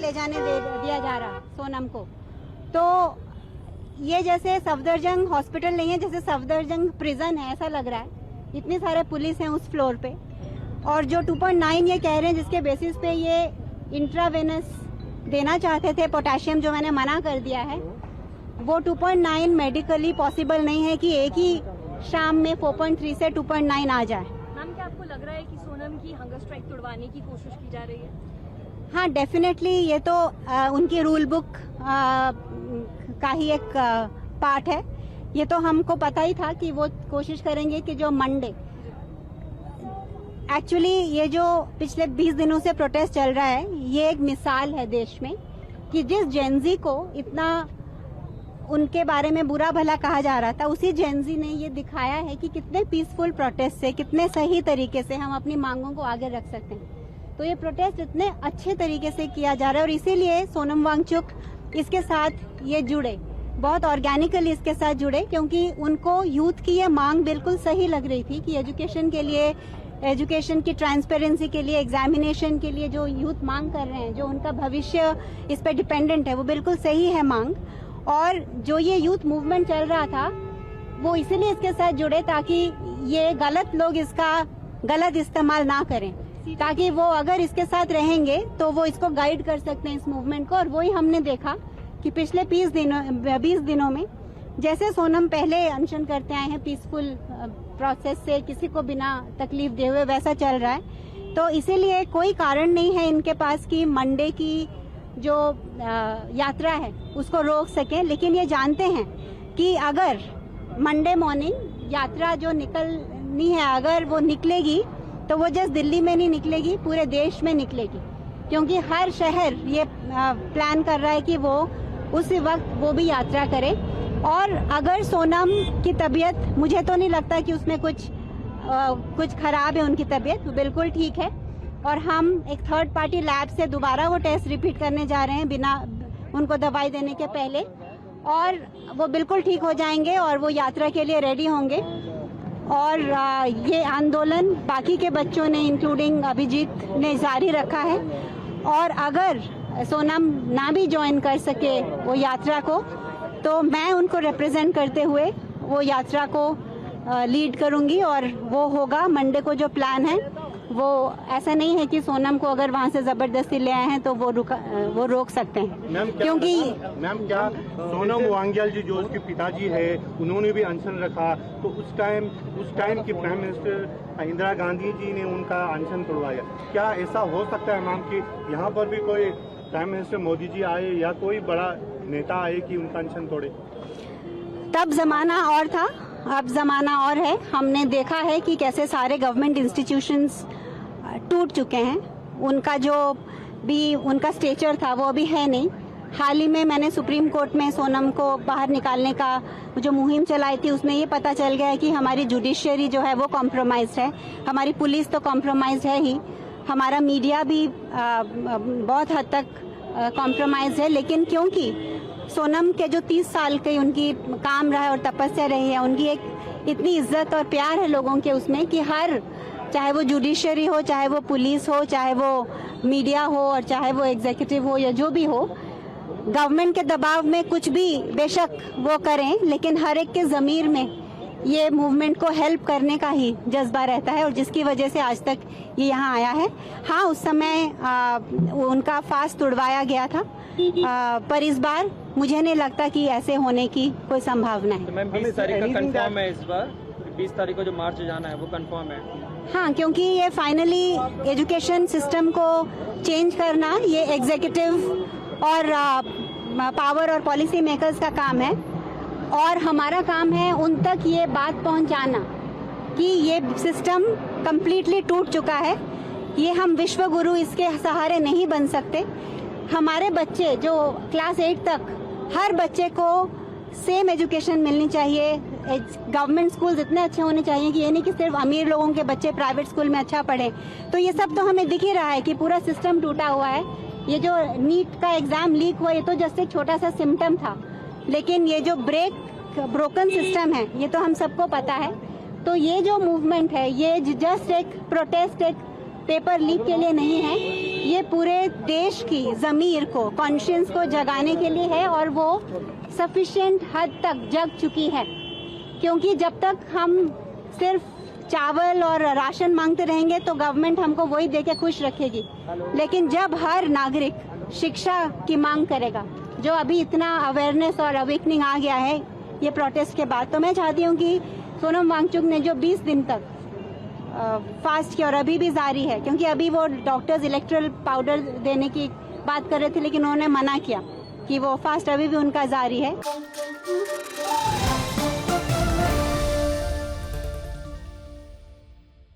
ले जाने दिया जा रहा सोनम को। तो ये जैसे सफदरजंग हॉस्पिटल नहीं है, जैसे सफदरजंग प्रिजन है, ऐसा लग रहा है। इतनी सारे पुलिस हैं उस फ्लोर पे, और जो 2.9 ये कह रहे हैं जिसके बेसिस पे ये इंट्रावेनस देना चाहते थे पोटेशियम, जो मैंने मना कर दिया है, वो 2.9 मेडिकली पॉसिबल नहीं है कि एक ही शाम में 4.3 से 2.9 आ जाए। मैम, क्या आपको लग रहा है कि सोनम की हंगर स्ट्राइक तोड़वाने की कोशिश की जा रही है? हाँ, डेफिनेटली ये तो उनकी रूल बुक का ही एक पार्ट है। ये तो हमको पता ही था कि वो कोशिश करेंगे कि जो मंडे, एक्चुअली ये जो पिछले 20 दिनों से प्रोटेस्ट चल रहा है, ये एक मिसाल है देश में कि जिस जेनजी को इतना उनके बारे में बुरा भला कहा जा रहा था, उसी जेनजी ने ये दिखाया है कि कितने पीसफुल प्रोटेस्ट से, कितने सही तरीके से हम अपनी मांगों को आगे रख सकते हैं। तो ये प्रोटेस्ट इतने अच्छे तरीके से किया जा रहा है, और इसीलिए सोनम वांगचुक इसके साथ ये जुड़े, बहुत ऑर्गेनिकली इसके साथ जुड़े, क्योंकि उनको यूथ की ये मांग बिल्कुल सही लग रही थी कि एजुकेशन के लिए, एजुकेशन की ट्रांसपेरेंसी के लिए, एग्जामिनेशन के लिए जो यूथ मांग कर रहे हैं, जो उनका भविष्य इस पर डिपेंडेंट है, वो बिल्कुल सही है मांग। और जो ये यूथ मूवमेंट चल रहा था, वो इसीलिए इसके साथ जुड़े ताकि ये गलत लोग इसका गलत इस्तेमाल ना करें, ताकि वो अगर इसके साथ रहेंगे तो वो इसको गाइड कर सकते हैं इस मूवमेंट को। और वही हमने देखा कि पिछले 20 दिनों में जैसे सोनम पहले अनशन करते आए हैं पीसफुल प्रोसेस से, किसी को बिना तकलीफ दे हुए, वैसा चल रहा है। तो इसीलिए कोई कारण नहीं है इनके पास कि मंडे की जो यात्रा है उसको रोक सके। लेकिन ये जानते हैं कि अगर मंडे मॉर्निंग यात्रा जो निकलनी है, अगर वो निकलेगी तो वो जस्ट दिल्ली में नहीं निकलेगी, पूरे देश में निकलेगी, क्योंकि हर शहर ये प्लान कर रहा है कि वो उसी वक्त वो भी यात्रा करे। और अगर सोनम की तबीयत, मुझे तो नहीं लगता कि उसमें कुछ खराब है उनकी तबीयत, वो बिल्कुल ठीक है। और हम एक थर्ड पार्टी लैब से दोबारा वो टेस्ट रिपीट करने जा रहे हैं बिना उनको दवाई देने के पहले, और वो बिल्कुल ठीक हो जाएंगे और वो यात्रा के लिए रेडी होंगे। और ये आंदोलन बाकी के बच्चों ने, इंक्लूडिंग अभिजीत ने, जारी रखा है। और अगर सोनम ना भी ज्वाइन कर सके वो यात्रा को, तो मैं उनको रिप्रेजेंट करते हुए वो यात्रा को लीड करूंगी, और वो होगा मंडे को। जो प्लान है वो ऐसा नहीं है कि सोनम को अगर वहां से जबरदस्ती ले आए हैं तो वो रोक सकते हैं, क्योंकि मैम क्या सोनम वांग्याल जी जो उसके पिताजी है, उन्होंने भी अनशन रखा, तो उस टाइम की प्राइम मिनिस्टर इंदिरा गांधी जी ने उनका अनशन तोड़वाया। क्या ऐसा हो सकता है मैम कि यहाँ पर भी कोई प्राइम मिनिस्टर मोदी जी आए या कोई बड़ा नेता आए कि उनका अनशन तोड़े? तब जमाना और था, अब जमाना और है। हमने देखा है कि कैसे सारे गवर्नमेंट इंस्टीट्यूशंस टूट चुके हैं, उनका जो भी उनका स्टेचर था वो अभी है नहीं। हाल ही में मैंने सुप्रीम कोर्ट में सोनम को बाहर निकालने का जो मुहिम चलाई थी, उसमें ये पता चल गया है कि हमारी जुडिशियरी जो है वो कॉम्प्रोमाइज्ड है, हमारी पुलिस तो कॉम्प्रोमाइज्ड है ही, हमारा मीडिया भी बहुत हद तक कॉम्प्रोमाइज है। लेकिन क्योंकि सोनम के जो 30 साल के उनकी काम रहा है और तपस्या रही है, उनकी एक इतनी इज्जत और प्यार है लोगों के उसमें कि हर, चाहे वो जुडिशियरी हो, चाहे वो पुलिस हो, चाहे वो मीडिया हो, और चाहे वो एग्जीक्यूटिव हो या जो भी हो, गवर्नमेंट के दबाव में कुछ भी बेशक वो करें, लेकिन हर एक के ज़मीर में ये मूवमेंट को हेल्प करने का ही जज्बा रहता है, और जिसकी वजह से आज तक ये यहाँ आया है। हाँ, उस समय उनका फास्ट तुड़वाया गया था, पर इस बार मुझे नहीं लगता कि ऐसे होने की कोई संभावना है। तो मैम 20 तारीख का कंफर्म है, इस बार 20 तारीख को जो मार्च जाना है वो कंफर्म है? हाँ, क्योंकि ये फाइनली एजुकेशन सिस्टम को चेंज करना ये एग्जीक्यूटिव और पावर और पॉलिसी मेकर्स का काम है, और हमारा काम है उन तक ये बात पहुंचाना कि ये सिस्टम कम्प्लीटली टूट चुका है। ये हम विश्व गुरु इसके सहारे नहीं बन सकते। हमारे बच्चे जो क्लास 8 तक, हर बच्चे को सेम एजुकेशन मिलनी चाहिए। गवर्नमेंट स्कूल्स इतने अच्छे होने चाहिए कि ये नहीं कि सिर्फ अमीर लोगों के बच्चे प्राइवेट स्कूल में अच्छा पढ़े। तो ये सब तो हमें दिख ही रहा है कि पूरा सिस्टम टूटा हुआ है। ये जो नीट का एग्जाम लीक हुआ, ये तो जस्ट एक छोटा सा सिम्टम था, लेकिन ये जो ब्रोकन सिस्टम है ये तो हम सबको पता है। तो ये जो मूवमेंट है ये जस्ट एक प्रोटेस्ट, एक पेपर लीक के लिए नहीं है, ये पूरे देश की ज़मीर को, कॉन्शियंस को जगाने के लिए है और वो सफिशिएंट हद तक जग चुकी है। क्योंकि जब तक हम सिर्फ चावल और राशन मांगते रहेंगे तो गवर्नमेंट हमको वही देके खुश रखेगी, लेकिन जब हर नागरिक शिक्षा की मांग करेगा, जो अभी इतना अवेयरनेस और अवेकनिंग आ गया है ये प्रोटेस्ट के बाद, तो मैं चाहती हूँ कि सोनम वांगचुक ने जो 20 दिन तक फास्ट किया और अभी भी जारी है, क्योंकि अभी वो डॉक्टर्स इलेक्ट्रल पाउडर देने की बात कर रहे थे लेकिन उन्होंने मना किया कि वो फास्ट अभी भी उनका जारी है।